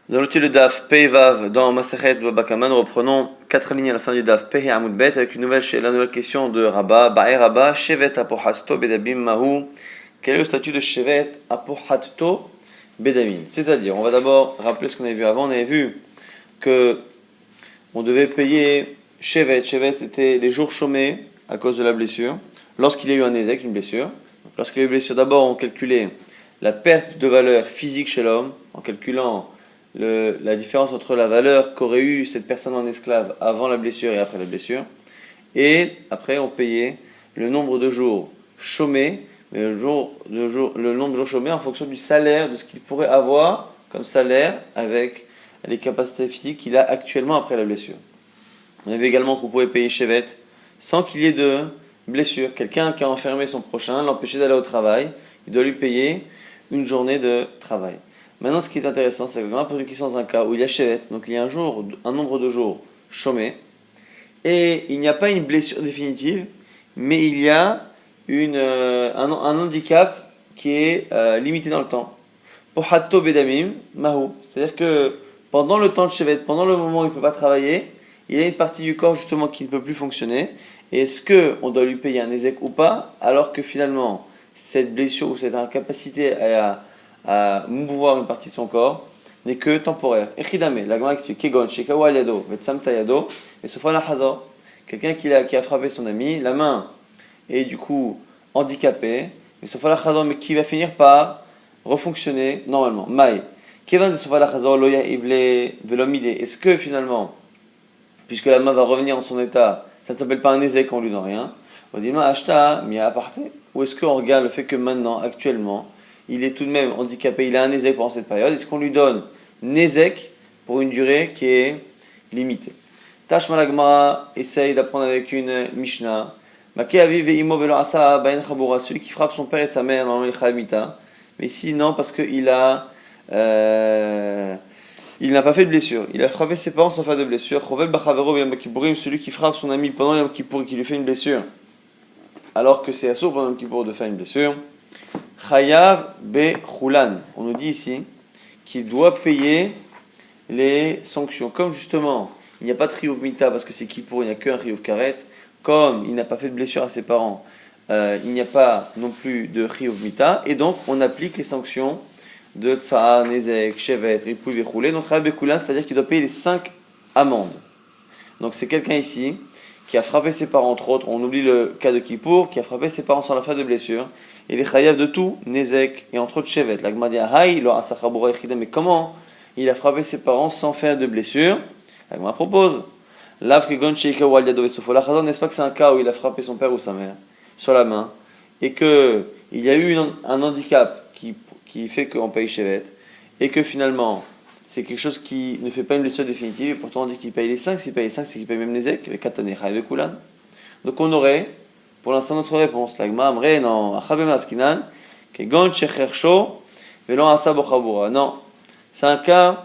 Dans l'outil le Daf Pei Vav dans Masachet Baba Kama, nous reprenons 4 lignes à la fin du Daf Pei Amud Bet avec la nouvelle question de Rabba. Ba'e Rabba, Shevet Apohatto Bedabim Mahu. Quel est le statut de Shevet Apohatto Bedabim? C'est-à-dire, on va d'abord rappeler ce qu'on avait vu avant. On avait vu que on devait payer Shevet. Shevet, c'était les jours chômés à cause de la blessure. Lorsqu'il y a eu un ézec, une blessure. Donc, lorsqu'il y a eu une blessure, d'abord on calculait la perte de valeur physique chez l'homme en calculant la différence entre la valeur qu'aurait eu cette personne en esclave avant la blessure et après la blessure. Et après, on payait le nombre de jours chômés, mais le nombre de jours chômés en fonction du salaire, de ce qu'il pourrait avoir comme salaire avec les capacités physiques qu'il a actuellement après la blessure. On avait également qu'on pouvait payer Chevet sans qu'il y ait de blessure. Quelqu'un qui a enfermé son prochain, l'empêcher d'aller au travail, il doit lui payer une journée de travail. Maintenant, ce qui est intéressant, c'est que on pose une question dans un cas où il y a Chevet, donc il y a un nombre de jours chômés, et il n'y a pas une blessure définitive, mais il y a un handicap qui est limité dans le temps. Pohatto bedamim, mahu. C'est-à-dire que pendant le temps de Chevet, pendant le moment où il ne peut pas travailler, il y a une partie du corps justement qui ne peut plus fonctionner. Et est-ce qu'on doit lui payer un ézec ou pas, alors que finalement, cette blessure ou cette incapacité à mouvoir une partie de son corps n'est que temporaire. Echidame, la Gemara explique, Kegon, Shekawa yado, Vetsamta yado, et Sofana Hazor. Quelqu'un qui a frappé son ami, la main est du coup handicapée, mais Sofana Hazor, mais qui va finir par refonctionner normalement. Maï. Kevan de Sofala Hazor, Loya Ible Velomide. Est-ce que finalement, puisque la main va revenir en son état, ça ne s'appelle pas un ézec, on lui donne rien. On dit, Ashta, Mia Aparte. Ou est-ce qu'on regarde le fait que maintenant, actuellement, il est tout de même handicapé, il a un ézec pendant cette période, est-ce qu'on lui donne nézek pour une durée qui est limitée? Tash Malagmara essaye d'apprendre avec une Mishnah. Celui qui frappe son père et sa mère, normalement il Mita. Mais ici, non, parce qu'il a. Il n'a pas fait de blessure. Il a frappé ses parents sans faire de blessure. Celui qui frappe son ami pendant Yom Kippour et qui lui fait une blessure, alors que c'est assourd pendant Yom Kippour de faire une blessure. Chayav be chulan. On nous dit ici qu'il doit payer les sanctions. Comme justement, il n'y a pas de Riyuv Mita parce que c'est Kippour, il n'y a qu'un Riyuv Karet. Comme il n'a pas fait de blessure à ses parents, il n'y a pas non plus de Riyuv Mita. Et donc, on applique les sanctions de Tsa'a, Nezek, Shevet, Ripouy, Vechoulé. Donc, Rabbi Koulin, c'est-à-dire qu'il doit payer les 5 amendes. Donc, c'est quelqu'un ici qui a frappé ses parents, entre autres. On oublie le cas de Kippour, qui a frappé ses parents sans la faire de blessure. Et les Chayav de tout, Nezek et entre autres Shevet. La Gemara dit, Aïe, mais comment il a frappé ses parents sans faire de blessure? La Gemara propose, n'est-ce pas que c'est un cas où il a frappé son père ou sa mère sur la main et qu'il y a eu un handicap qui fait qu'on paye Shevet et que finalement c'est quelque chose qui ne fait pas une blessure définitive et pourtant on dit qu'il paye les 5, s'il paye les 5 c'est qu'il paye même les ek avec Katane Chayav Kulan. Donc on aurait pour l'instant notre réponse. La Gemara amre non achabem askinan que gon shechersho velon asa bochabura. Non, c'est un cas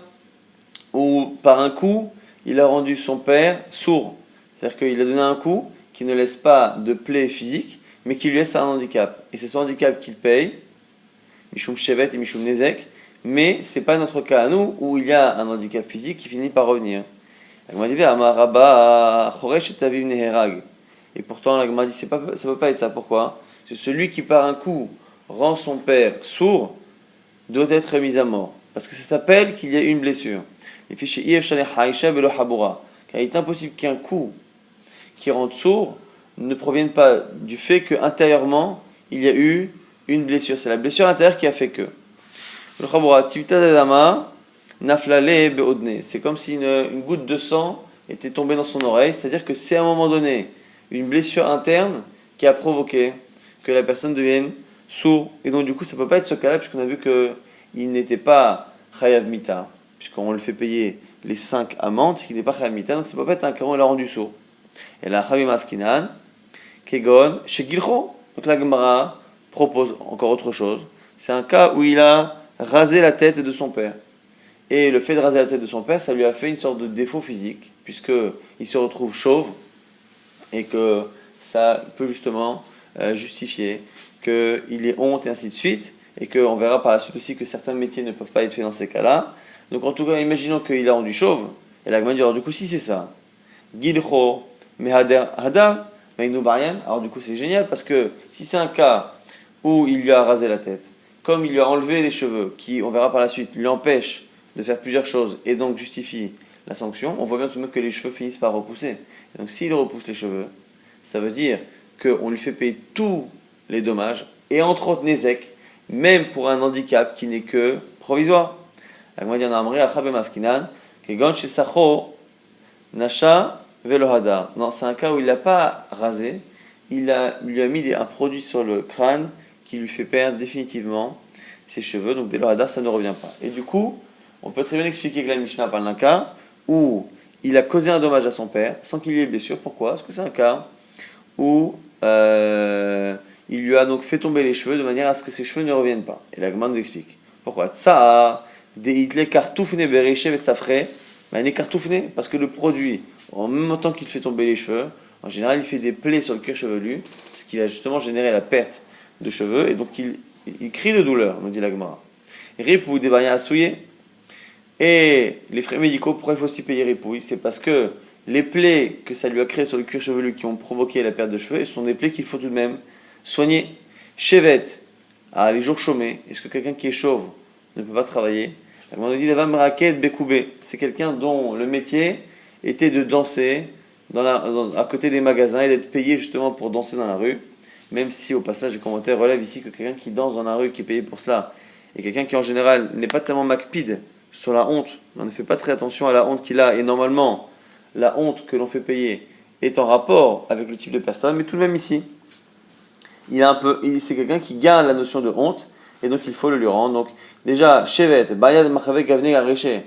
où par un coup il a rendu son père sourd. C'est-à-dire qu'il a donné un coup qui ne laisse pas de plaie physique, mais qui lui laisse un handicap. Et c'est son handicap qu'il paye, Mishum Shevet et Mishum Nezek, mais ce n'est pas notre cas à nous, où il y a un handicap physique qui finit par revenir. La Gemara dit, Amaraba Choresh et Taviv Neherag. Et pourtant, la Gemara dit, ça ne peut pas être ça. Pourquoi? Parce que celui qui par un coup rend son père sourd doit être mis à mort. Parce que ça s'appelle qu'il y a eu une blessure. Car il est impossible qu'un coup qui rende sourd ne provienne pas du fait qu'intérieurement il y a eu une blessure. C'est la blessure intérieure qui a fait que. C'est comme si une goutte de sang était tombée dans son oreille. C'est-à-dire que c'est à un moment donné une blessure interne qui a provoqué que la personne devienne sourde. Et donc du coup ça ne peut pas être ce cas-là puisqu'on a vu qu'il n'était pas Chayav Mita. Puisqu'on le fait payer les 5 amendes, c'est qu'il n'est pas Chayav Mita. Donc ça ne peut pas être un cas où on l'a rendu sourd. Et la Chavim Askinan, Kegon, chez Gilcho. Donc la Gemara propose encore autre chose. C'est un cas où il a rasé la tête de son père. Et le fait de raser la tête de son père, ça lui a fait une sorte de défaut physique, puisqu'il se retrouve chauve, et que ça peut justement justifier qu'il ait honte et ainsi de suite. et qu'on verra par la suite aussi que certains métiers ne peuvent pas être faits dans ces cas-là. Donc en tout cas, imaginons qu'il a rendu chauve, et la Gemara dit alors du coup si c'est ça, Gilcho, Mehader, Hada, Meinu Barian, alors du coup c'est génial parce que si c'est un cas où il lui a rasé la tête, comme il lui a enlevé les cheveux, qui, on verra par la suite, lui empêche de faire plusieurs choses et donc justifie la sanction, on voit bien tout de même que les cheveux finissent par repousser. Et donc s'il repousse les cheveux, ça veut dire qu'on lui fait payer tous les dommages, et entre autres Nezek, même pour un handicap qui n'est que provisoire. La Gemara dit en Amri, Achabe Maskinan, Kegon Shesacho, Nasha Velohada. Non, c'est un cas où il l'a pas rasé, lui a mis un produit sur le crâne qui lui fait perdre définitivement ses cheveux, donc dès Velohada, ça ne revient pas. Et du coup, on peut très bien expliquer que la Mishnah parle d'un cas où il a causé un dommage à son père sans qu'il y ait blessure. Pourquoi? Parce que c'est un cas où il lui a donc fait tomber les cheveux de manière à ce que ses cheveux ne reviennent pas. Et la Gemara nous explique. Pourquoi? Ça, des hitlé kartoufne berechev et safre, mais kartoufne parce que le produit, en même temps qu'il fait tomber les cheveux, en général il fait des plaies sur le cuir chevelu, ce qui va justement générer la perte de cheveux, et donc il crie de douleur, nous dit la Gemara. Ripou des à souiller. Et les frais médicaux, pourquoi il faut aussi payer ripouille? C'est parce que les plaies que ça lui a créées sur le cuir chevelu qui ont provoqué la perte de cheveux, ce sont des plaies qu'il faut tout de même soigner. Chevet, les jours chômés, est-ce que quelqu'un qui est chauve ne peut pas travailler? On a dit c'est quelqu'un dont le métier était de danser à côté des magasins et d'être payé justement pour danser dans la rue, même si au passage les commentaires relèvent ici que quelqu'un qui danse dans la rue, qui est payé pour cela, et quelqu'un qui en général n'est pas tellement macpide sur la honte, on ne fait pas très attention à la honte qu'il a, et normalement la honte que l'on fait payer est en rapport avec le type de personne, mais tout de même ici, c'est quelqu'un qui garde la notion de honte, et donc il faut le lui rendre. Donc déjà, Shevet, Bayad Machavé Gavne Gareché,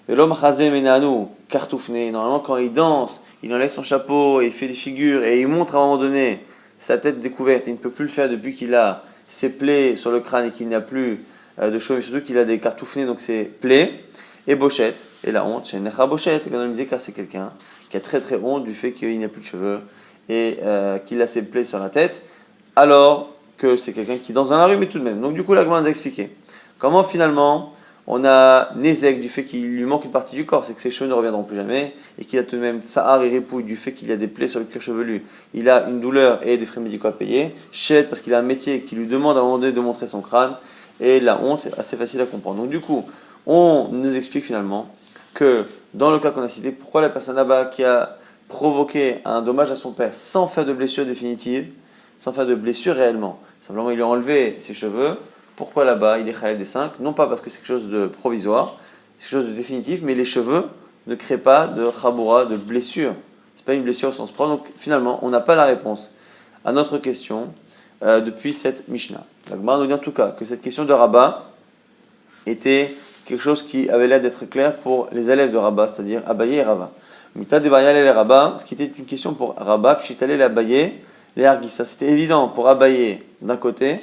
et l'homme Chazé Menanu, Kartoufné, normalement quand il danse, il enlève son chapeau, et il fait des figures, et il montre à un moment donné sa tête découverte, il ne peut plus le faire depuis qu'il a ses plaies sur le crâne et qu'il n'y a plus de cheveux, mais surtout qu'il a des cartoufnés, donc c'est plaies, et bochette, et la honte, c'est Necha Bochette, et quand on disait car c'est quelqu'un qui a très très honte du fait qu'il n'y a plus de cheveux, et qu'il a ses plaies sur la tête, alors que c'est quelqu'un qui danse dans la rue, mais tout de même. Donc du coup, la Gemara nous a expliqué comment finalement on a Nézek du fait qu'il lui manque une partie du corps, c'est que ses cheveux ne reviendront plus jamais, et qu'il a tout de même Sahar et Ripouille du fait qu'il a des plaies sur le cuir chevelu, il a une douleur et des frais médicaux à payer, Shed parce qu'il a un métier qui lui demande à un moment donné de montrer son crâne, et la honte est assez facile à comprendre. Donc du coup, on nous explique finalement que dans le cas qu'on a cité, pourquoi la personne là-bas qui a provoqué un dommage à son père sans faire de blessure définitive, sans faire de blessure réellement, simplement il lui a enlevé ses cheveux, pourquoi là-bas il est chayav des 5? Non pas parce que c'est quelque chose de provisoire, c'est quelque chose de définitif, mais les cheveux ne créent pas de chaboura, de blessure. C'est pas une blessure au sens propre, donc finalement on n'a pas la réponse à notre question depuis cette Mishnah. La Gemara nous dit en tout cas que cette question de Rabat était quelque chose qui avait l'air d'être clair pour les élèves de Rabat, c'est-à-dire Abaye et Rava. Mita de Bayal et Rabat, ce qui était une question pour Rabat, Pshitale et Abaye, les Argissa. C'était évident pour Abaye d'un côté,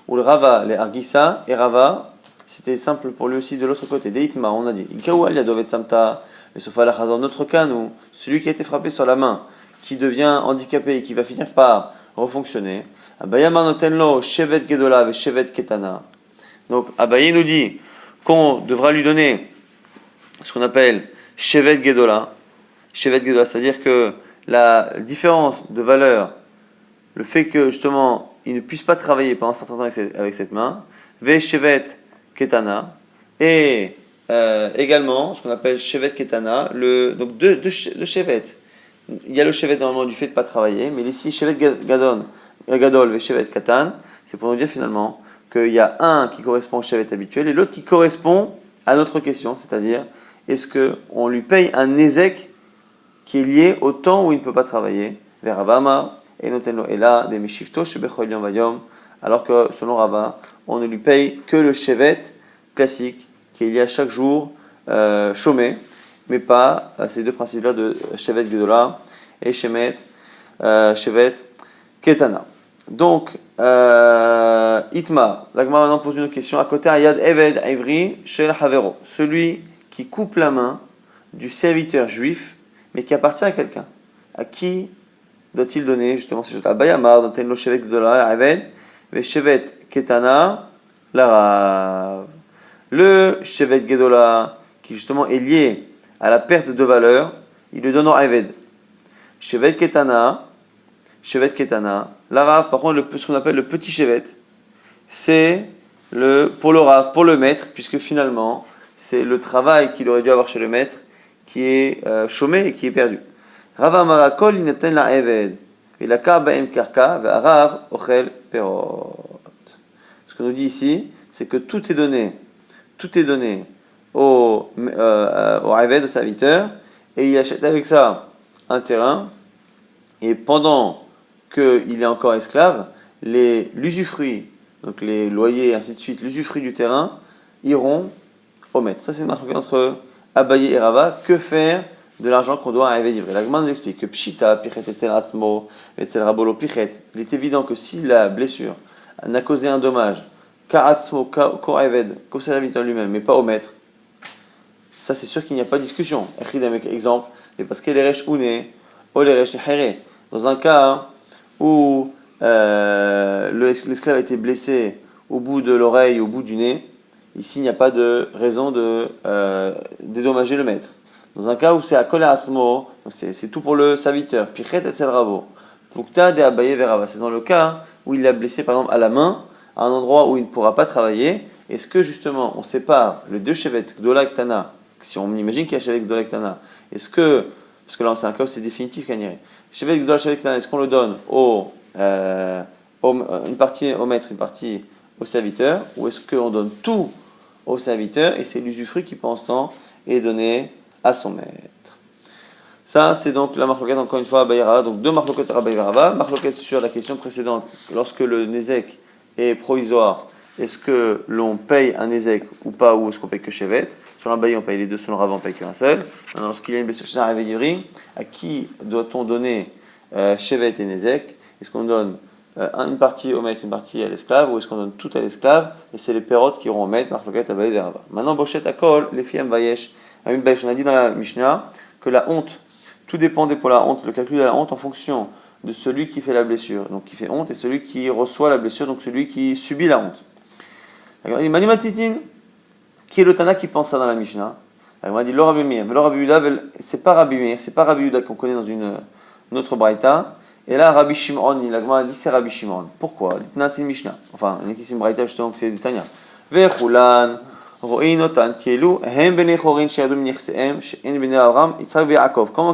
ou le Rava, les Argissa, et Rava, c'était simple pour lui aussi de l'autre côté. Deitma, on a dit, Ikaoual Yadovet Samta, mais sauf à la Chazor, notre cas, nous, celui qui a été frappé sur la main, qui devient handicapé et qui va finir par refonctionner. Abaye Manotenlo, Shevet Gedola et Shevet Ketana. Donc Abaye nous dit qu'on devra lui donner ce qu'on appelle Shevet Gedola. Shevet Gedola, c'est-à-dire que la différence de valeur, le fait que justement il ne puisse pas travailler pendant un certain temps avec cette main, Ve Shevet Ketana, et également ce qu'on appelle Shevet Ketana, donc deux Shevet. Il y a le Shevet normalement du fait de ne pas travailler, mais ici Shevet Gadol Ve Shevet Katan, c'est pour nous dire finalement qu'il y a un qui correspond au Shevet habituel et l'autre qui correspond à notre question, c'est-à-dire est-ce qu'on lui paye un Nezek qui est lié au temps où il ne peut pas travailler, vers Ravama, et notenlo Ela, des Meshifto, Shebechol Yom Vayom, alors que selon Rava, on ne lui paye que le Shevet classique, qui est lié à chaque jour chômé, mais pas ces deux principes-là de Shevet Gedola et Shevet Ketana. Donc, Itma, la Gemara maintenant pose une question. À côté, Ayad Eved Ivri Shel Havero, celui qui coupe la main du serviteur juif, mais qui appartient à quelqu'un. À qui doit-il donner justement ces choses? Abayamar, dont elle no shevet gedola, Eved, ve shevet ketana, la Rav. Le Shevet Gedola, qui justement est lié à la perte de valeur, il le donne au Eved. Shevet Ketana, la Rav, par contre, ce qu'on appelle le petit Shevet, c'est pour le Rav, pour le maître, puisque finalement, c'est le travail qu'il aurait dû avoir chez le maître qui est chômé et qui est perdu. Rav Amara Kol inaten la Eved, et la Karbaem Karka, ve Rav Ochel Perot. Ce que nous dit ici, c'est que tout est donné au Eved, au serviteur, et il achète avec ça un terrain, et pendant qu'il est encore esclave, l'usufruit, donc les loyers et ainsi de suite, l'usufruit du terrain, iront au maître. Ça, c'est une marque entre Abaye et Rava. Que faire de l'argent qu'on doit à Eved Ivré? La Gemara nous explique que Pshita, Pichet, Etzel Ratzmo, Etzel Rabolo, Pichet, il est évident que si la blessure n'a causé un dommage, Ka'atzmo, qu'au Eved, qu'au serviteur lui-même, mais pas au maître, ça, c'est sûr qu'il n'y a pas de discussion. Exemple, et parce qu'elle est resh ouné, ou les resh here. Dans un cas où l'esclave a été blessé au bout de l'oreille, au bout du nez, ici il n'y a pas de raison de dédommager le maître. Dans un cas où c'est à kol asmo, c'est tout pour le serviteur. Pichet et sel ravo. Plukta de abaye verava. C'est dans le cas où il l'a blessé par exemple à la main, à un endroit où il ne pourra pas travailler. Est-ce que justement on sépare les deux chevet gdola et ktana? Si on imagine qu'il y a chevet gdola et ktana, est-ce que, parce que là c'est un cas où c'est définitif qu'il y a chevet gdola chevet ktana, est-ce qu'on le donne une partie au maître, une partie au serviteur, ou est-ce qu'on donne tout au serviteur et c'est l'usufruit qui pendant ce temps est donné à son maître? Ça, c'est donc la marloquette, encore une fois, à Bayarava. Donc deux marloquettes à Bayarava. Marloquette sur la question précédente, lorsque le Nézek est provisoire, est-ce que l'on paye un Nézek ou pas, ou est-ce qu'on paye que Shevet? Sur un Baye, on paye les deux, sur le Rav, on paye qu'un seul. Maintenant, lorsqu'il y a une blessure chez un Réveilluri, à qui doit-on donner Shevet et Nézek? Est-ce qu'on donne une partie au maître, une partie à l'esclave, ou est-ce qu'on donne tout à l'esclave? Et c'est les pérotes qui iront au maître, marloquette à Bayarava. Maintenant, Bochet à Kol, les filles Vayesh. On a dit dans la Mishnah que la honte, tout dépendait pour la honte, le calcul de la honte en fonction de celui qui fait la blessure, donc qui fait honte, et celui qui reçoit la blessure, donc celui qui subit la honte. Il m'a dit Manimatitine, qui est le Tana qui pense ça dans la Mishnah? Il m'a dit Rabbi Meir, c'est pas Rabbi Meir, c'est pas Rabbi Yuda qu'on connaît dans une autre braïta, et là Rabbi Shimon, il a dit c'est Rabbi Shimon. Pourquoi? C'est une Mishnah, enfin, il y a qui c'est une braïta justement que c'est des Tanya. Vechulan. Comment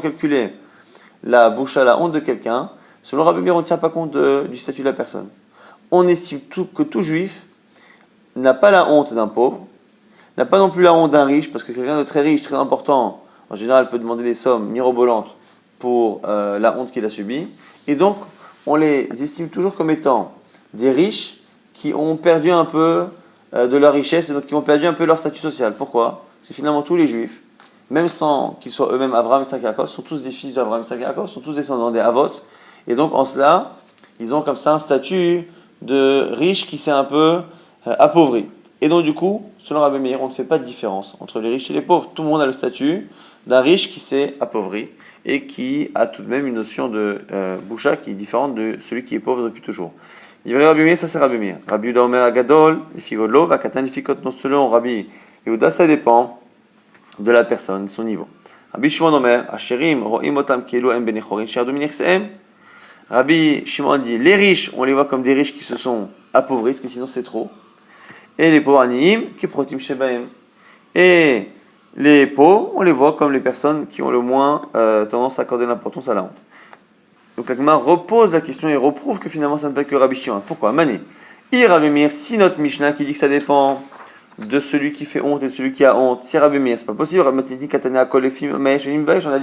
calculer la bouche à la honte de quelqu'un? Selon Rabbi Meir, on ne tient pas compte du statut de la personne. On estime que tout juif n'a pas la honte d'un pauvre, n'a pas non plus la honte d'un riche, parce que quelqu'un de très riche, très important, en général peut demander des sommes mirobolantes pour la honte qu'il a subie. Et donc, on les estime toujours comme étant des riches qui ont perdu un peu de leur richesse et donc qui ont perdu un peu leur statut social. Pourquoi? Parce que finalement tous les juifs, même sans qu'ils soient eux-mêmes Abraham, Isaac et Jacob, sont tous des fils d'Abraham, Isaac et Jacob, sont tous descendants des Havot, et donc en cela, ils ont comme ça un statut de riche qui s'est un peu appauvri. Et donc du coup, selon Rabbi Meir, on ne fait pas de différence entre les riches et les pauvres. Tout le monde a le statut d'un riche qui s'est appauvri et qui a tout de même une notion de boucha qui est différente de celui qui est pauvre depuis toujours. Divrei Rabbi Meir, ça c'est Rabbi Meir. Rabbi Yehuda Omer Agadol, Ifigodlo, Vakatan Ifikot, non selon Rabbi Yehuda, ça dépend de la personne, de son niveau. Rabbi Shimon Omer, Asherim, Ro'im Otam Kielu Em Benechorin, Sherdou Minirseem. Rabbi Shimon dit, les riches, on les voit comme des riches qui se sont appauvris, parce que sinon c'est trop. Et les pauvres Aniyim, qui protim Shebaem. Et les pauvres, on les voit comme les personnes qui ont le moins tendance à accorder l'importance à la honte. Donc la Gemara repose la question et reprouve que finalement ça ne peut que Rabbi Shimon. Pourquoi? Mané. Rabbi Meir, si notre Mishnah qui dit que ça dépend de celui qui fait honte et de celui qui a honte, si Rabbi Meir, c'est pas possible. On a dit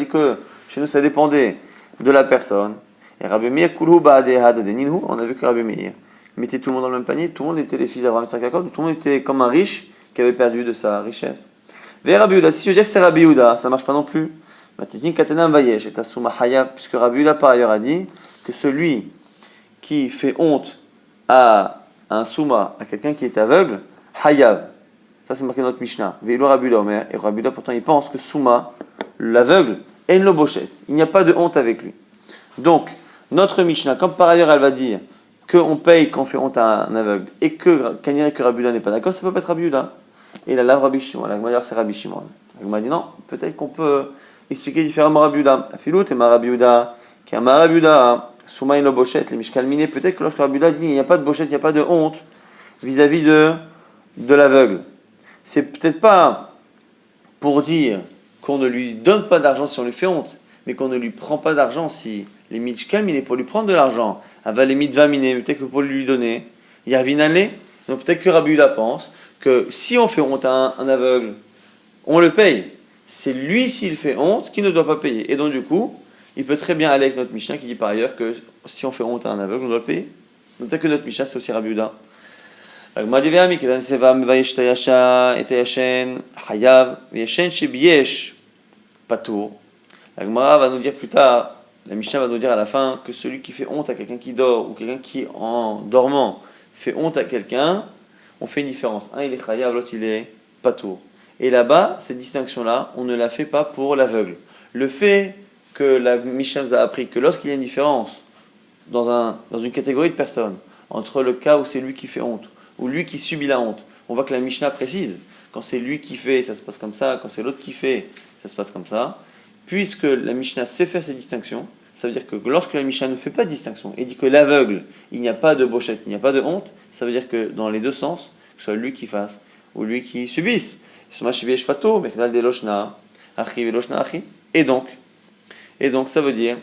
que chez nous ça dépendait de la personne. Et Rabbi Meir, on a vu que Rabbi Meir mettait tout le monde dans le même panier, tout le monde était les fils d'Abraham, Isaac et Jacob, tout le monde était comme un riche qui avait perdu de sa richesse. Vers Rabbi Yehuda, si je veux dire que c'est Rabbi Yehuda, ça marche pas non plus. Puisque Rabbi Yehuda par ailleurs a dit que celui qui fait honte à un souma, à quelqu'un qui est aveugle, hayav. Ça c'est marqué dans notre Mishnah. Veilo Rabbi Yehuda Omer, et Rabbi Yehuda pourtant il pense que souma, l'aveugle, en lo bochet. Il n'y a pas de honte avec lui. Donc, notre Mishnah, comme par ailleurs elle va dire qu'on paye quand on fait honte à un aveugle et que Rabbi Yehuda n'est pas d'accord, ça peut pas être Rabbi Yehuda. Et la lave Rabbi Shimon. La Gemara c'est Rabbi Shimon. La Gemara dit non, peut-être qu'on peut expliquer différemment Rabbi Yehuda. Afilut et Rabbi Yehuda, qui a Rabbi Yehuda, Soumaï lo bochet, les Mishkal Miné, peut-être que lorsque Rabbi Yehuda dit il n'y a pas de bochet, il n'y a pas de honte vis-à-vis de l'aveugle. C'est peut-être pas pour dire qu'on ne lui donne pas d'argent si on lui fait honte, mais qu'on ne lui prend pas d'argent si les Mishkal Miné pour lui prendre de l'argent, aval les mitva miné, peut-être que pour lui donner, il y a Vinalé. Donc peut-être que Rabbi Yehuda pense que si on fait honte à un aveugle, on le paye. C'est lui, s'il fait honte, qui ne doit pas payer. Et donc du coup, il peut très bien aller avec notre Mishnah qui dit par ailleurs que si on fait honte à un aveugle, on doit le payer. Donc peut-être que notre Mishnah, c'est aussi Rabbi Yehuda. Patour. La Gemara va nous dire plus tard, la Mishnah va nous dire à la fin que celui qui fait honte à quelqu'un qui dort ou quelqu'un qui en dormant fait honte à quelqu'un, on fait une différence. Un il est chayav, l'autre il est patour. Et là-bas, cette distinction-là, on ne la fait pas pour l'aveugle. Le fait que la Mishnah nous a appris que lorsqu'il y a une différence dans une catégorie de personnes entre le cas où c'est lui qui fait honte ou lui qui subit la honte, on voit que la Mishnah précise, quand c'est lui qui fait, ça se passe comme ça, quand c'est l'autre qui fait, ça se passe comme ça. Puisque la Mishnah sait faire ces distinctions, ça veut dire que lorsque la Mishnah ne fait pas de distinction et dit que l'aveugle, il n'y a pas de bochette, il n'y a pas de honte, ça veut dire que dans les deux sens, que ce soit lui qui fasse ou lui qui subisse. Et donc, ça veut dire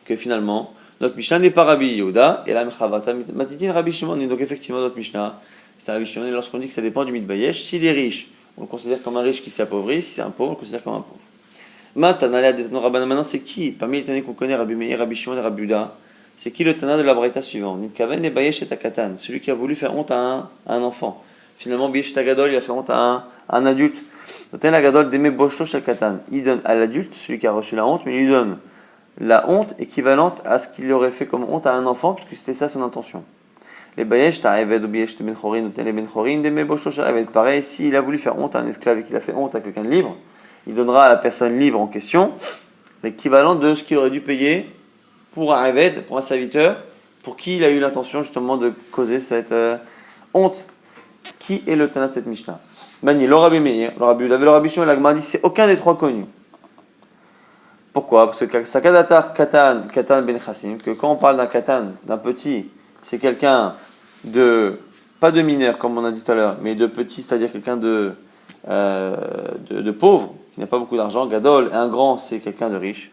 que finalement, notre Mishnah n'est pas Rabbi Yehuda, et la Mechavata Matitin Rabbi Shimon. Et donc effectivement, notre Mishnah, c'est Rabbi Shimon, et lorsqu'on dit que ça dépend du Mitbayesh, s'il est riche, on le considère comme un riche qui s'est appauvri, si c'est un pauvre, on le considère comme un pauvre. Maintenant, c'est qui parmi les Tanais qu'on connaît, Rabbi Meir, Rabbi Shimon et Rabbi Yehuda, c'est qui le Tana de la Braïta suivant? Nitkaven et Bayesh et Takatan, celui qui a voulu faire honte à un enfant. Finalement, Bayesh Tagadol, il a fait honte à un adulte. Noten la Gadol d'aimer Boshto Shakatan. Il donne à l'adulte, celui qui a reçu la honte, mais il lui donne la honte équivalente à ce qu'il aurait fait comme honte à un enfant, puisque c'était ça son intention. Les Bayesh Ta'eved ou Bayesh Benchorin, Noten les Benchorin d'aimer Boshto Shakatan. Pareil, s'il a voulu faire honte à un esclave et qu'il a fait honte à quelqu'un de libre, il donnera à la personne libre en question l'équivalent de ce qu'il aurait dû payer pour un Eved, pour un serviteur, pour qui il a eu l'intention justement de causer cette honte. Qui est le Tana de cette Mishnah? Mani, le Rabbi Meir, le Rabbi Yehuda, le Rabbi Shimon, la Gemara dit c'est aucun des trois connus. Pourquoi? Parce que Sakadatar Katan Ben Chassim, que quand on parle d'un Katan, d'un petit, c'est quelqu'un de, pas de mineur comme on a dit tout à l'heure, mais de petit, c'est-à-dire quelqu'un de pauvre, qui n'a pas beaucoup d'argent. Gadol, un grand, c'est quelqu'un de riche.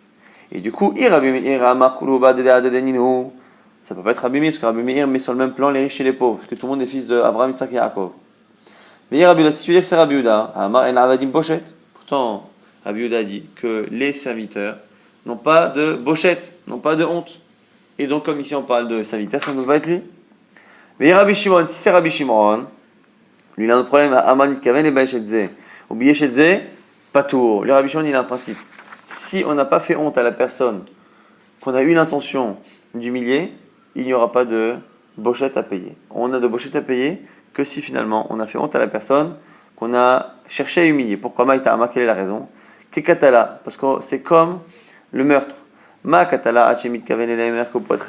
Et du coup, ça peut pas être Rabbi Meir, parce que Rabbi Meir met sur le même plan les riches et les pauvres, parce que tout le monde est fils d'Abraham, Isaac et Yaakov. Mais Rabbi Yehuda, si tu veux dire que c'est Rabbi Yehuda, pourtant Rabbi Yehuda dit que les serviteurs n'ont pas de bochette, n'ont pas de honte. Et donc, comme ici on parle de serviteurs, ça ne peut pas être lui. Mais Rabbi Shimon, si c'est Rabbi Shimon, lui il a un problème à Amanit Kaven et Baïchetze. Ou Baïchetze, pas tout. Le Rabbi Shimon, il a un principe. Si on n'a pas fait honte à la personne, qu'on a eu l'intention d'humilier, il n'y aura pas de bochette à payer. On a de bochette à payer que si finalement on a fait honte à la personne qu'on a cherché à humilier. Pourquoi Maïta'ama, quelle est la raison? Kekatala, parce que c'est comme le meurtre. Ma katala hachemit kaven elemer, que pour être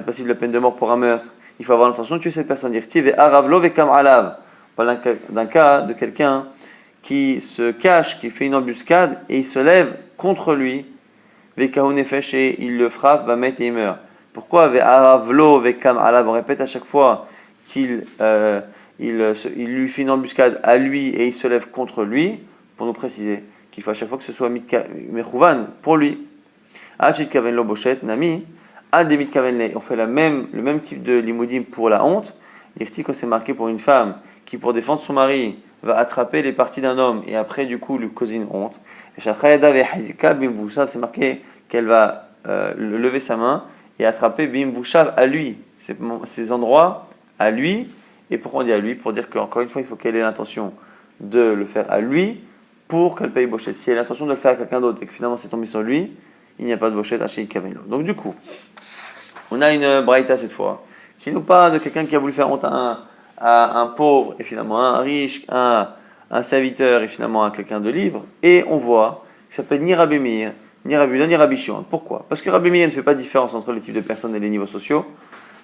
passible de la peine de mort pour un meurtre, il faut avoir l'intention de tuer cette personne. Dire tive aravlo vekam alav. On parle d'un cas de quelqu'un qui se cache, qui fait une embuscade et il se lève contre lui, vekahu nefesh, et il le frappe, va mettre et il meurt. Pourquoi aravlo vekam alav? On répète à chaque fois qu'il lui fait une embuscade à lui et il se lève contre lui, pour nous préciser qu'il faut à chaque fois que ce soit mechouvan pour lui. Achit kaven lo bochet nami, ademit kaven le. On fait le même type de limoudim pour la honte. Dirti que c'est marqué pour une femme qui, pour défendre son mari, va attraper les parties d'un homme et après du coup lui causer une honte. C'est marqué qu'elle va lever sa main et attraper bim vushav à lui, ces endroits à lui. Et pourquoi on dit à lui? Pour dire qu'encore une fois, il faut qu'elle ait l'intention de le faire à lui pour qu'elle paye bochette. Si elle a l'intention de le faire à quelqu'un d'autre et que finalement c'est tombé sur lui, il n'y a pas de bochette à chez Kavelo. Donc du coup, on a une braïta cette fois qui nous parle de quelqu'un qui a voulu faire honte à un pauvre et finalement à un riche, à un serviteur et finalement à quelqu'un de libre. Et on voit que ça peut être ni Rabbi Meir, ni Rabbi Yehuda, ni Rabbi Shimon. Pourquoi? Parce que Rabbi Meir ne fait pas de différence entre les types de personnes et les niveaux sociaux.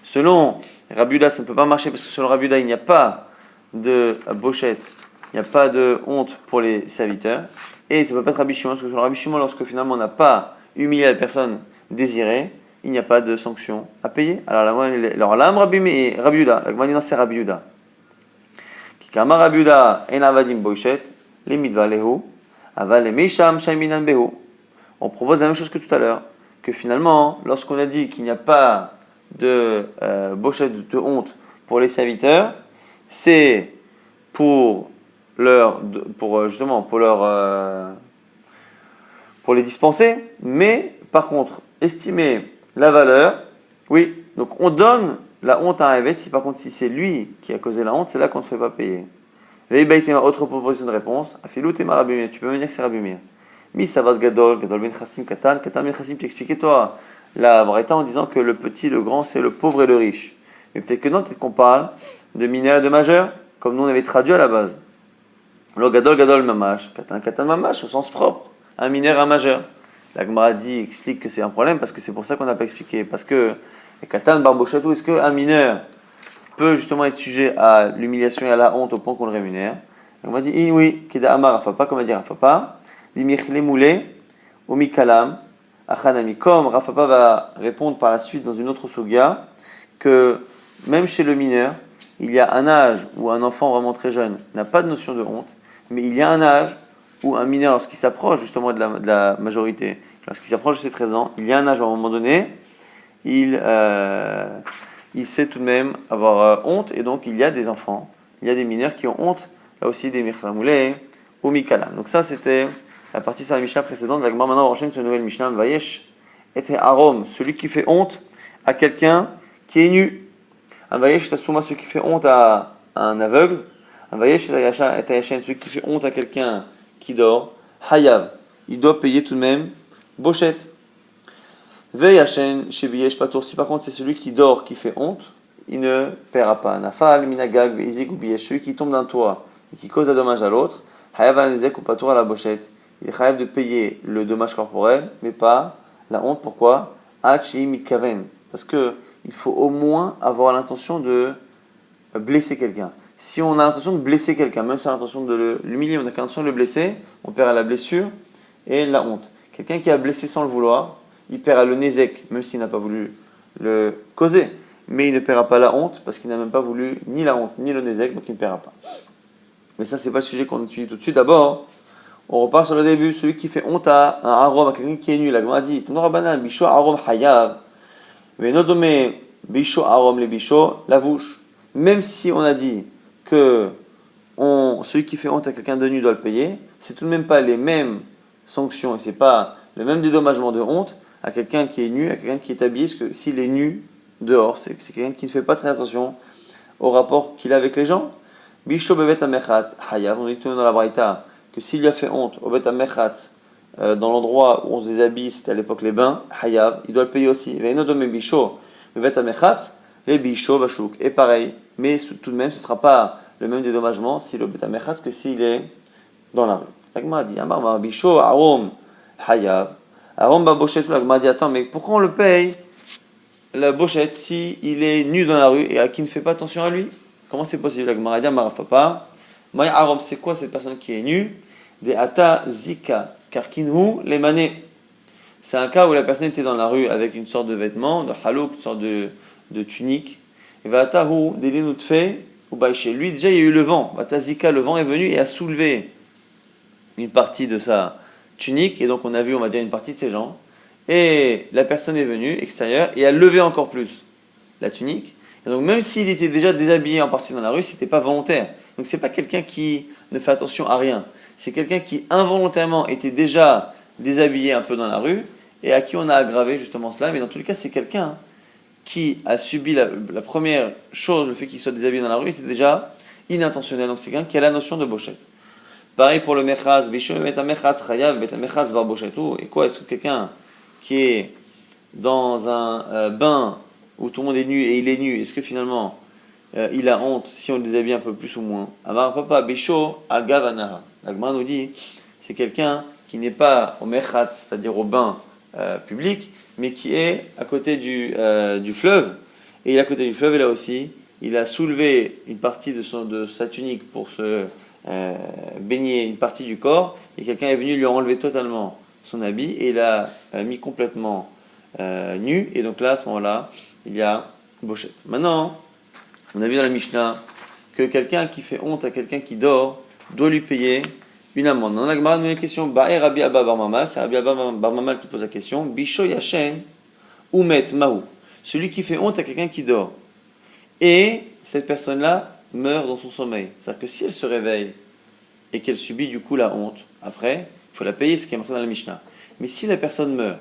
Selon Rabbi Yehuda, ça ne peut pas marcher parce que selon Rabbi Yehuda, il n'y a pas de bochette, il n'y a pas de honte pour les serviteurs. Et ça ne peut pas être Rabbi Shimon, parce que selon Rabbi Shimon, lorsque finalement on n'a pas humilié la personne désirée, il n'y a pas de sanction à payer. Alors l'âme Rabbi Yehuda, la Gemara dit non, c'est Rabbi Yehuda. Kikama Rabbi Yehuda en avadim boichet, les mitva lehu, aval les meisham shaiminan behu. On propose la même chose que tout à l'heure, que finalement, lorsqu'on a dit qu'il n'y a pas de bochette de honte pour les serviteurs, c'est pour pour les dispenser, mais par contre, estimer la valeur, oui, donc on donne la honte à un évêque, si c'est lui qui a causé la honte, c'est là qu'on ne se fait pas payer. Autre proposition de réponse, Afilou Tema Rabbi Meir, tu peux me dire que c'est Rabbi Meir. Mi Savad Gadol, Gadol Ben Chassim Katan, Katan Ben Chassim, tu expliquais toi la Braïta en disant que le petit, le grand, c'est le pauvre et le riche. Mais peut-être que non, peut-être qu'on parle de mineur et de majeur, comme nous on avait traduit à la base. Le Gadol Gadol Mamash, Katan Katan Mamash, au sens propre, un mineur et un majeur. La Gemara explique que c'est un problème parce que c'est pour ça qu'on n'a pas expliqué. Parce que Katan Barbochatou, est-ce qu'un mineur peut justement être sujet à l'humiliation et à la honte au point qu'on le rémunère? La Gemara dit Inouï, Keda Amar Rafapa, comme a dit Rafapa, dit Michle Moulé, Omi Kalam, Achanami. Comme Rafapa va répondre par la suite dans une autre sugia, que même chez le mineur, il y a un âge où un enfant vraiment très jeune n'a pas de notion de honte, mais il y a un âge où un mineur, lorsqu'il s'approche justement de la majorité, lorsqu'il s'approche de ses 13 ans, il y a un âge où à un moment donné, il sait tout de même avoir honte, et donc il y a des enfants, il y a des mineurs qui ont honte, là aussi des Mirchamoulé ou Mikalam. Donc ça c'était la partie sur la Mishnah précédente. La Gemara maintenant enchaîne sur une nouvelle Mishnah, Vayesh et Arom, celui qui fait honte à quelqu'un qui est nu. Un Vayesh Tassouma, celui qui fait honte à un aveugle. Un Vayesh et Ayashen, celui qui fait honte à quelqu'un qui dort. Hayav, il doit payer tout de même Bochette. Veyashen Shebiyesh Patour, si par contre c'est celui qui dort qui fait honte, il ne paiera pas. Nafal, Minagag, Veizik ou Biyesh, celui qui tombe d'un toit et qui cause un dommage à l'autre. Hayav Alanezek ou Patour à la Bochette. Il est chayav de payer le dommage corporel, mais pas la honte. Pourquoi? Hachi mitkaven. Parce que il faut au moins avoir l'intention de blesser quelqu'un. Si on a l'intention de blesser quelqu'un, même si on a l'intention de l'humilier, on n'a qu'à l'intention de le blesser, on paiera la blessure et la honte. Quelqu'un qui a blessé sans le vouloir, il paiera le nezek, même s'il n'a pas voulu le causer. Mais il ne paiera pas la honte, parce qu'il n'a même pas voulu ni la honte, ni le nezek, donc il ne paiera pas. Mais ça, c'est pas le sujet qu'on étudie tout de suite. D'abord, on repart sur le début. Celui qui fait honte à un arom, à quelqu'un qui est nul. La Gemara dit, bisho arom hayav. Venodome bisho arom le bisho lavouche. Même si on a dit que celui qui fait honte à quelqu'un de nu doit le payer, c'est tout de même pas les mêmes sanctions et c'est pas le même dédommagement de honte à quelqu'un qui est nu, à quelqu'un qui est habillé, parce que s'il est nu dehors, c'est quelqu'un qui ne fait pas très attention au rapport qu'il a avec les gens. Bisho bevet amechat hayav. On dit tout dans la Braïta que s'il lui a fait honte au bet amechat, dans l'endroit où on se déshabille, c'était à l'époque les bains, hayav, il doit le payer aussi. Venodome bisho bevet amechat les bisho bashuk. Et pareil, mais tout de même, ce ne sera pas le même dédommagement si le bet amechat que s'il est dans la rue. L'agma dit amar bisho arom hayav. Arom ba bochet. L'agma dit attends, mais pourquoi on le paye la bochette si il est nu dans la rue et à qui ne fait pas attention à lui? Comment c'est possible? La Gemara dit Marafapa. Maya Arom, c'est quoi cette personne qui est nue? Des Ata Zika, Karkinhu, les manées. C'est un cas où la personne était dans la rue avec une sorte de vêtement, de halouk, une sorte de tunique. Et Vatahu, des linutfe, ou chez lui, déjà il y a eu le vent. Vata Zika, le vent est venu et a soulevé une partie de sa tunique. Et donc on a vu, on va dire, une partie de ses jambes. Et la personne est venue, extérieure, et a levé encore plus la tunique. Et donc même s'il était déjà déshabillé en partie dans la rue, c'était pas volontaire. Donc c'est pas quelqu'un qui ne fait attention à rien. C'est quelqu'un qui involontairement était déjà déshabillé un peu dans la rue et à qui on a aggravé justement cela. Mais dans tous les cas, c'est quelqu'un qui a subi la première chose, le fait qu'il soit déshabillé dans la rue, était déjà inintentionnel. Donc c'est quelqu'un qui a la notion de bochette. Pareil pour le mechaz, et quoi, est-ce que quelqu'un qui est dans un bain où tout le monde est nu et il est nu, est-ce que finalement il a honte si on le déshabille un peu plus ou moins? Amar papa bisho agavanara. La Gemara nous dit c'est quelqu'un qui n'est pas au mechatz, c'est-à-dire au bain public, mais qui est à côté du fleuve et il est à côté du fleuve, et là aussi, il a soulevé une partie de sa tunique pour se baigner une partie du corps, et quelqu'un est venu lui enlever totalement son habit, et il l'a mis complètement nu, et donc là, à ce moment-là, il y a bochette. Maintenant, on a vu dans la Mishnah que quelqu'un qui fait honte à quelqu'un qui dort doit lui payer une amende. Dans la Gemara, on a une question. Ba'e Rabbi Abba Bar Mamal, c'est Rabbi Abba Bar Mamal qui pose la question. Bisho Yashem Umet Mahu. Celui qui fait honte à quelqu'un qui dort. Et cette personne-là meurt dans son sommeil. C'est-à-dire que si elle se réveille et qu'elle subit du coup la honte, après, il faut la payer, ce qui est marqué dans la Mishnah. Mais si la personne meurt,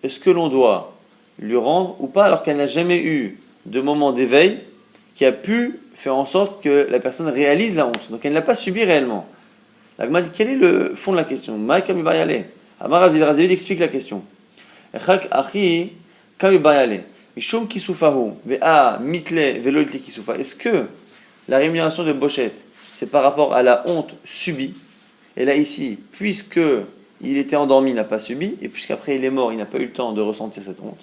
est-ce que l'on doit lui rendre ou pas alors qu'elle n'a jamais eu de moment d'éveil qui a pu faire en sorte que la personne réalise la honte. Donc elle ne l'a pas subi réellement. L'Agma dit quel est le fond de la question. Ma'ikam yubayale. Amar Razivid explique la question. Echak achi kam yubayale. Mishum kisufahu ve'a mitle velo itle kisufa. Est-ce que la rémunération de Bochette, c'est par rapport à la honte subie? Et là ici, puisque il était endormi, il n'a pas subi, et puisqu'après il est mort, il n'a pas eu le temps de ressentir cette honte.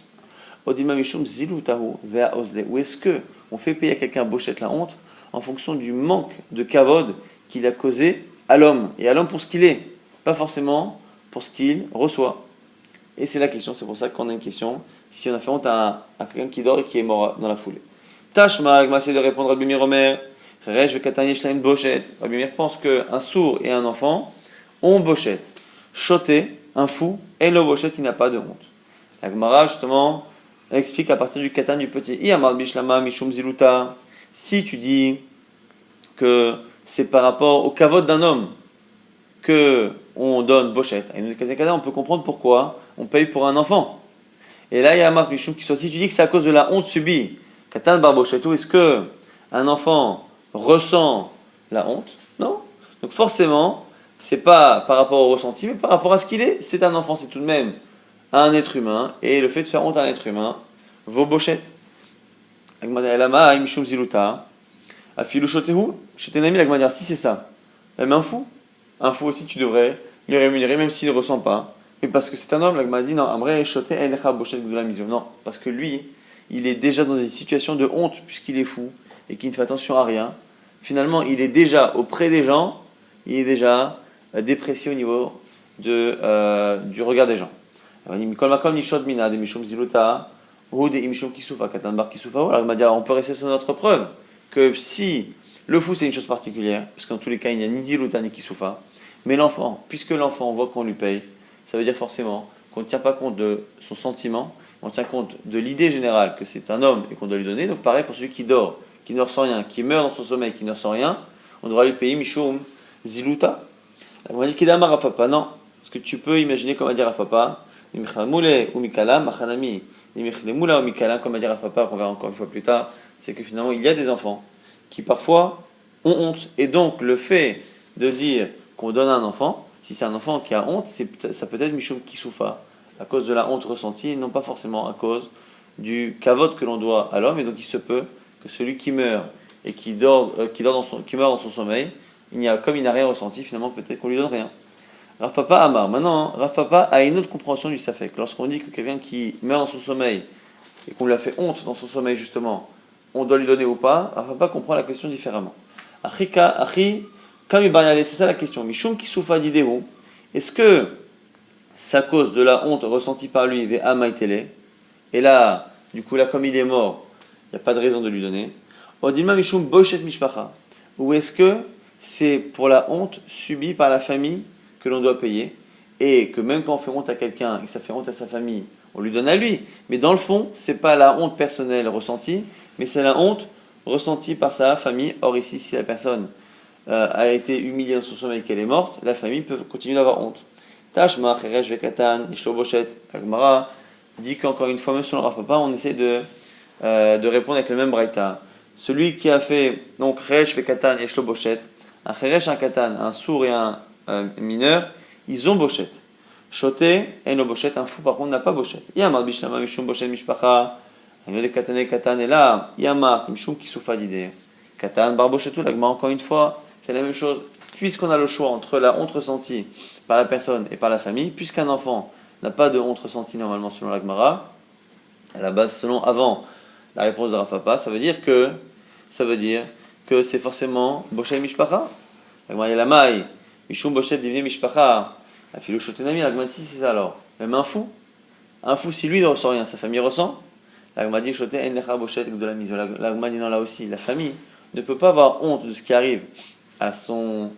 Odima mishum zilutahu ve'a ozle. Ou est-ce que on fait payer à quelqu'un Bochette la honte en fonction du manque de kavod qu'il a causé à l'homme, et à l'homme pour ce qu'il est, pas forcément pour ce qu'il reçoit. Et c'est la question, c'est pour ça qu'on a une question, si on a fait honte à quelqu'un qui dort et qui est mort dans la foulée. Tashma, Agma essaie de répondre à Rabbi Meir Omer, Resh vekatanye shleim Bochette. Rabbi Meir pense qu'un sourd et un enfant ont Bochette. Choté, un fou, et le Bochette, il n'a pas de honte. La Gemara, justement, explique à partir du katan du petit. Iyamar bishlama mishum ziluta. Si tu dis que c'est par rapport au kavod d'un homme que on donne Bochette, à une autre on peut comprendre pourquoi on paye pour un enfant. Et là, il y a Marc Mishum qui soit. Si tu dis que c'est à cause de la honte subie, katan bar Bochetou, est-ce que un enfant ressent la honte? Non. Donc forcément, c'est pas par rapport au ressenti, mais par rapport à ce qu'il est. C'est un enfant, c'est tout de même un être humain, et le fait de faire honte à un être humain vaut Bochette. Lama Mishum ziluta. Afilou shotehu, chez tes amis, la Gemara, si c'est ça, même un fou aussi, tu devrais les rémunérer, même s'il ne ressent pas. Mais parce que c'est un homme, la Gemara dit, non, Amre shote encha bochet de la mission. Non, parce que lui, il est déjà dans une situation de honte, puisqu'il est fou, et qu'il ne fait attention à rien. Finalement, il est déjà auprès des gens, il est déjà déprécié au niveau du regard des gens. On peut rester sur notre preuve que si le fou c'est une chose particulière, parce qu'en tous les cas il n'y a ni ziluta ni kisufa, mais l'enfant, puisque l'enfant on voit qu'on lui paye, ça veut dire forcément qu'on ne tient pas compte de son sentiment, on tient compte de l'idée générale que c'est un homme et qu'on doit lui donner. Donc pareil pour celui qui dort, qui ne ressent rien, qui meurt dans son sommeil, qui ne ressent rien, on devra lui payer mishum ziluta. On va dire kidama rafapa, non, parce que tu peux imaginer comme va dire rafapa, nimichamule ou mikala machanami. Moula ou Mikala, comme a dit Rafapa, on verra encore une fois plus tard, c'est que finalement il y a des enfants qui parfois ont honte. Et donc le fait de dire qu'on donne à un enfant, si c'est un enfant qui a honte, ça peut être Mishum Kisoufa, à cause de la honte ressentie, non pas forcément à cause du kavod que l'on doit à l'homme. Et donc il se peut que celui qui meurt et qui meurt dans son sommeil, comme il n'a rien ressenti, finalement peut-être qu'on lui donne rien. Rav Papa Amar. Maintenant, Rav Papa a une autre compréhension du Safek. Lorsqu'on dit que quelqu'un qui meurt dans son sommeil et qu'on lui a fait honte dans son sommeil justement, on doit lui donner ou pas, Rav Papa comprend la question différemment. Achi, c'est ça la question. Mishum Kisufa Dideu. Est-ce que c'est à cause de la honte ressentie par lui, Ve'a Maitele, et là, du coup, là, comme il est mort, il n'y a pas de raison de lui donner. Odilma Mishum Boshet Mishpacha. Ou est-ce que c'est pour la honte subie par la famille que l'on doit payer, et que même quand on fait honte à quelqu'un et que ça fait honte à sa famille, on lui donne à lui. Mais dans le fond, c'est pas la honte personnelle ressentie, mais c'est la honte ressentie par sa famille. Or ici, si la personne a été humiliée dans son sommeil et qu'elle est morte, la famille peut continuer d'avoir honte. Tashma, Cheresh, Vekatan, Ishlo Bochet, Agmara dit qu'encore une fois, même si on ne le pas, on essaie de répondre avec le même braïta. Celui qui a fait donc Cheresh, Vekatan, Ishlo Bochet, un Cheresh, un Katan, un sourd et un mineurs, ils ont Bochette. Choté, et no Bochette, un fou par contre n'a pas Bochette. Yamar bishlama mishum Bochette mishpacha, un de katane katan, et là, Yamar mishum kisoufa d'idée. Katan bar Bochetou, l'agma encore une fois, c'est la même chose. Puisqu'on a le choix entre la honte ressentie par la personne et par la famille, puisqu'un enfant n'a pas de honte ressentie normalement selon l'agmara, à la base, avant La réponse de Rav Papa, ça veut dire que c'est forcément Boshet Mishpacha. La Gemara la maille, Mishum Boshet divine Mishpacha. La philo Shotenami, la Gemara si c'est ça alors. Même un fou, si lui ne ressent rien, sa famille ressent. La Gemara dit Shoten En Lecha Boshet de la mise. La Gemara dit non là aussi, la famille ne peut pas avoir honte de ce qui arrive à son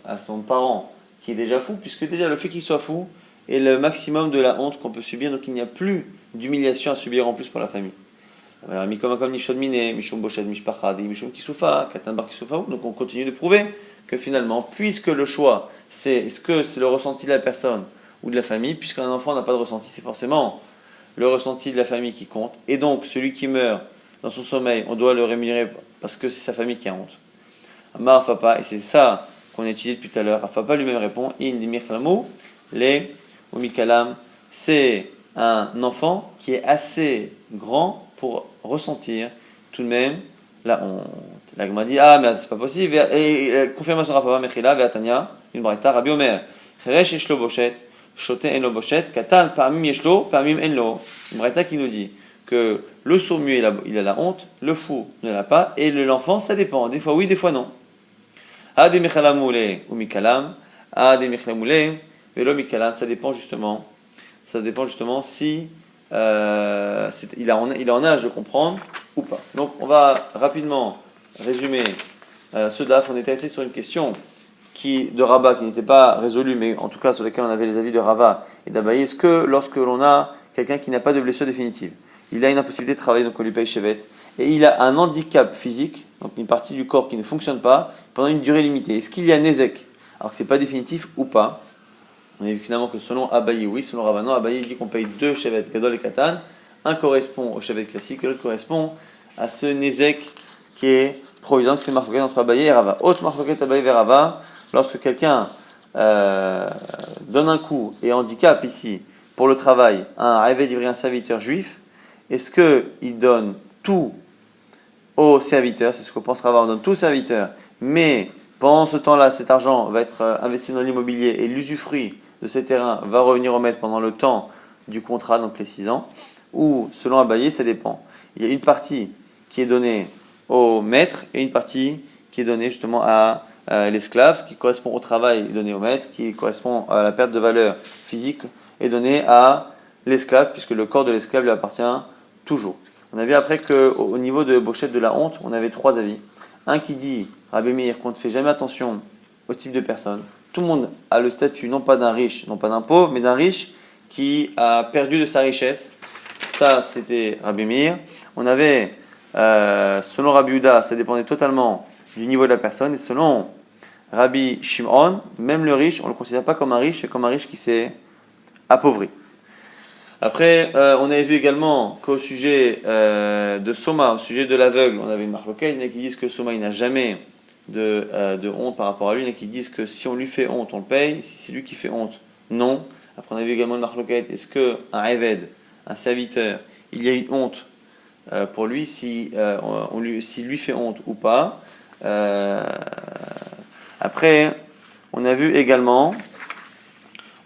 parent qui est déjà fou, puisque déjà le fait qu'il soit fou est le maximum de la honte qu'on peut subir, donc il n'y a plus d'humiliation à subir en plus pour la famille. Donc on continue de prouver que finalement, puisque le choix, est-ce que c'est le ressenti de la personne ou de la famille, puisqu'un enfant n'a pas de ressenti, c'est forcément le ressenti de la famille qui compte, et donc celui qui meurt dans son sommeil, on doit le rémunérer parce que c'est sa famille qui a honte. Amar Papa, et c'est ça qu'on a utilisé depuis tout à l'heure. Papa lui-même répond les Umikalam, c'est un enfant qui est assez grand pour ressentir tout de même la honte. La Gemara dit mais c'est pas possible. Et confirmation Papa Mechila, Ve'atania, une braïta, Rabbi Omer, Cheresh Yeshlo Boshet, Shote Enlo Boshet, Katan Pamim Yeshlo, Pamim Enlo. Une braïta qui nous dit que le sourd-muet il a la honte, le fou ne l'a pas, et l'enfant ça dépend. Des fois oui, des fois non. Ade Mechalamoule ou Mikalam, Ade Mechalamoule, Velo Mikalam, ça dépend justement si il est en âge de comprendre ou pas. Donc on va rapidement résumer ce DAF. On était resté sur une question de Rava qui n'était pas résolue, mais en tout cas sur laquelle on avait les avis de Rava et d'Abaye. Est-ce que lorsque l'on a quelqu'un qui n'a pas de blessure définitive, il a une impossibilité de travailler, donc on lui paye chevet, et il a un handicap physique, donc une partie du corps qui ne fonctionne pas, pendant une durée limitée, est-ce qu'il y a Nezek, alors que ce n'est pas définitif ou pas? On a vu finalement que selon Abaye, oui, selon Ravanon, Abaye dit qu'on paye 2 chevet, Gadol et Katan, un correspond au chevet classique et l'autre correspond à ce Nezek qui est provisoire, c'est marqué entre Abaye et Rava. Autre marqué Abaye et Rava, lorsque quelqu'un donne un coup et handicap ici pour le travail un Eved Ivri, un serviteur juif, est-ce qu'il donne tout au serviteur? C'est ce qu'on pense Rava, on donne tout au serviteur, mais pendant ce temps-là, cet argent va être investi dans l'immobilier et l'usufruit de ces terrains va revenir au maître pendant le temps du contrat, donc les 6 ans, ou selon Abaye, ça dépend. Il y a une partie qui est donnée au maître et une partie qui est donnée justement à l'esclave, ce qui correspond au travail est donné au maître, ce qui correspond à la perte de valeur physique est donné à l'esclave, puisque le corps de l'esclave lui appartient toujours. On a vu après qu'au niveau de Boshet de la honte, on avait 3 avis. Un qui dit, Rabbi Meir, qu'on ne fait jamais attention au type de personne. Tout le monde a le statut non pas d'un riche, non pas d'un pauvre, mais d'un riche qui a perdu de sa richesse. Ça, c'était Rabbi Meir. On avait, selon Rabbi Uda, ça dépendait totalement du niveau de la personne. Et selon Rabbi Shimon, même le riche, on ne le considère pas comme un riche, mais comme un riche qui s'est appauvri. Après, on avait vu également qu'au sujet de Soma, au sujet de l'aveugle, on avait une marloquette. Il y en a qui disent que Soma il n'a jamais de honte par rapport à lui. Il y en a qui disent que si on lui fait honte, on le paye. Si c'est lui qui fait honte, non. Après, on a vu également une marloquette. Est-ce qu'un Eved, un serviteur, il y a une honte pour lui s'il lui fait honte ou pas? Après, on a vu également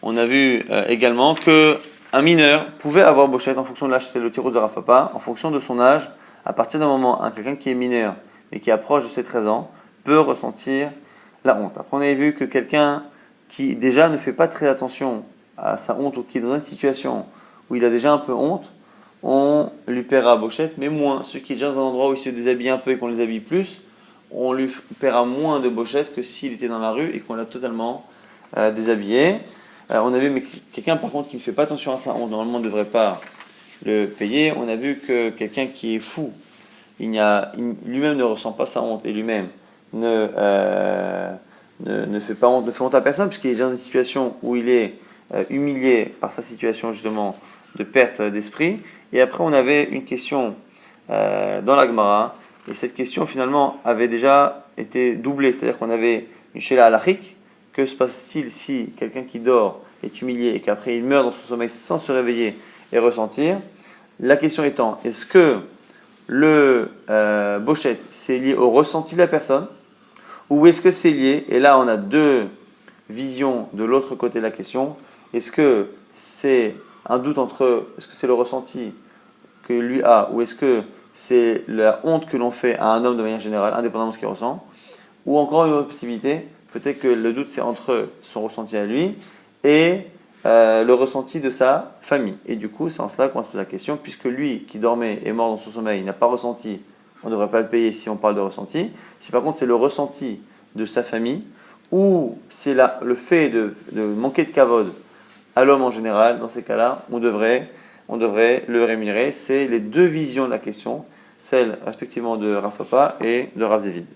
que un mineur pouvait avoir Boshet en fonction de l'âge, c'est le tirou de Rav Papa, en fonction de son âge. À partir d'un moment, quelqu'un qui est mineur mais qui approche de ses 13 ans peut ressentir la honte. Après, on avait vu que quelqu'un qui déjà ne fait pas très attention à sa honte ou qui est dans une situation où il a déjà un peu honte, on lui paiera Boshet, mais moins. Celui qui est déjà dans un endroit où il se déshabille un peu et qu'on les habille plus, on lui paiera moins de Boshet que s'il était dans la rue et qu'on l'a totalement déshabillé. On a vu, mais quelqu'un par contre qui ne fait pas attention à ça, on normalement ne devrait pas le payer. On a vu que quelqu'un qui est fou, lui-même ne ressent pas sa honte et lui-même ne fait honte à personne, puisqu'il est dans une situation où il est humilié par sa situation justement de perte d'esprit. Et après on avait une question dans la Gemara, et cette question finalement avait déjà été doublée, c'est-à-dire qu'on avait une Shela halachique. Que se passe-t-il si quelqu'un qui dort est humilié et qu'après il meurt dans son sommeil sans se réveiller et ressentir? La question étant, est-ce que le Boshet c'est lié au ressenti de la personne ou est-ce que c'est lié, et là on a 2 visions de l'autre côté de la question, est-ce que c'est un doute entre est-ce que c'est le ressenti que lui a ou est-ce que c'est la honte que l'on fait à un homme de manière générale, indépendamment de ce qu'il ressent, ou encore une autre possibilité, peut-être que le doute c'est entre son ressenti à lui et le ressenti de sa famille. Et du coup, c'est en cela qu'on va se poser la question, puisque lui qui dormait est mort dans son sommeil, n'a pas ressenti, on ne devrait pas le payer si on parle de ressenti. Si par contre c'est le ressenti de sa famille, ou c'est le fait de manquer de kavod à l'homme en général, dans ces cas-là, on devrait le rémunérer. C'est les deux visions de la question, celle respectivement de Rav Papa et de Rav Zévid.